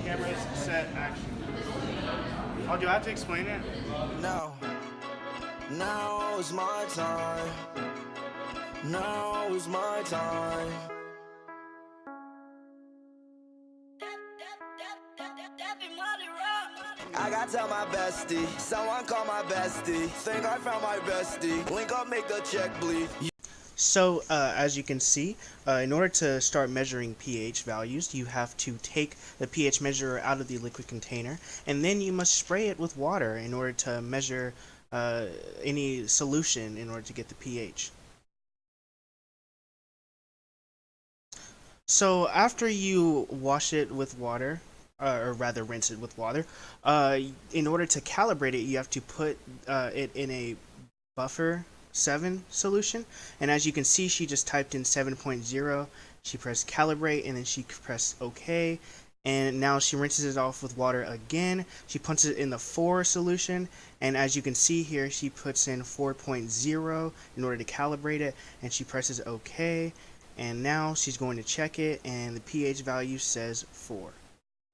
Cameras, set, action. Oh, do I have to explain it? Now, now is my time. Now is my time. I gotta tell my bestie, someone call my bestie. Think I found my bestie. Link up, make the check bleed. So, as you can see, in order to start measuring pH values, you have to take the pH measurer out of the liquid container, and then you must spray it with water in order to measure any solution in order to get the pH. So, after you wash it with water, or rather rinse it with water, in order to calibrate it, you have to put it in a buffer 7 solution, and as you can see, she just typed in 7.0. She pressed calibrate, and then she pressed OK, and now she rinses it off with water again. She puts it in the 4 solution, and as you can see here, she puts in 4.0 in order to calibrate it, and she presses OK, and now she's going to check it, and the pH value says 4.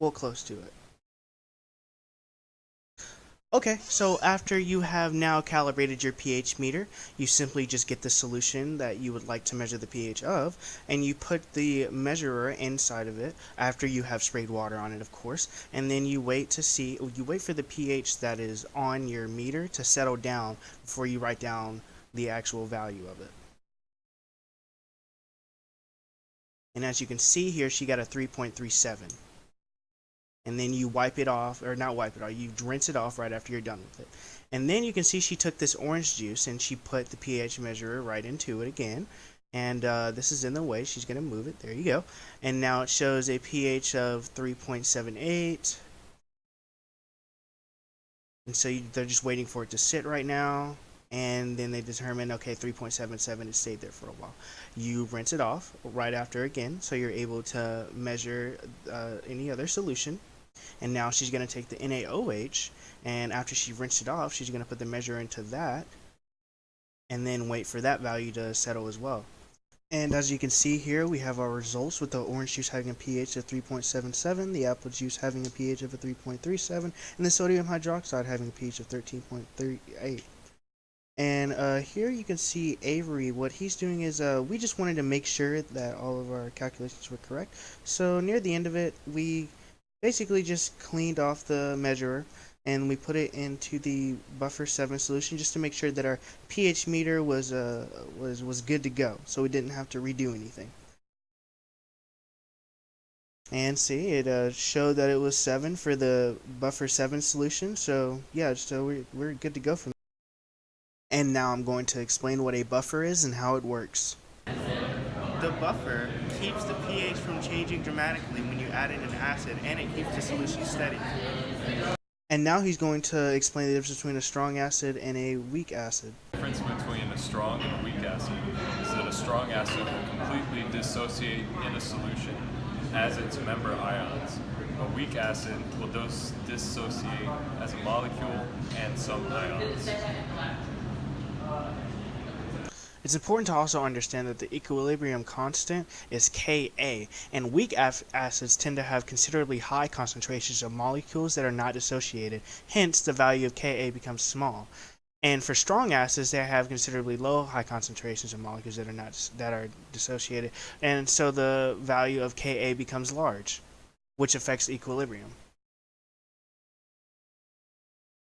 Well, close to it. Okay, so after you have now calibrated your pH meter, you simply just get the solution that you would like to measure the pH of, and you put the measurer inside of it after you have sprayed water on it, of course, and then you wait for the pH that is on your meter to settle down before you write down the actual value of it. And as you can see here, she got a 3.37. And then you wipe it off, or not wipe it off, you rinse it off right after you're done with it. And then you can see she took this orange juice and she put the pH measurer right into it again. And this is in the way, she's going to move it, there you go. And now it shows a pH of 3.78. And so they're just waiting for it to sit right now. And then they determine, okay, 3.77, it stayed there for a while. You rinse it off right after again, so you're able to measure any other solution. And now she's going to take the NaOH, and after she rinsed it off, she's going to put the measure into that, and then wait for that value to settle as well. And as you can see here, we have our results with the orange juice having a pH of 3.77, the apple juice having a pH of a 3.37, and the sodium hydroxide having a pH of 13.38. And here you can see Avery. What he's doing is we just wanted to make sure that all of our calculations were correct. So near the end of it, we basically just cleaned off the measurer and we put it into the buffer 7 solution just to make sure that our pH meter was good to go, so we didn't have to redo anything. And see, it showed that it was 7 for the buffer 7 solution, so yeah, so we're good to go from there. And now I'm going to explain what a buffer is and how it works. The buffer keeps the pH from changing dramatically when you add in an acid, and it keeps the solution steady. And now he's going to explain the difference between a strong acid and a weak acid. The difference between a strong and a weak acid is that a strong acid will completely dissociate in a solution as its member ions. A weak acid will dissociate as a molecule and some ions. It's important to also understand that the equilibrium constant is Ka, and weak acids tend to have considerably high concentrations of molecules that are not dissociated, hence the value of Ka becomes small. And for strong acids, they have considerably high concentrations of molecules that are dissociated, and so the value of Ka becomes large, which affects equilibrium.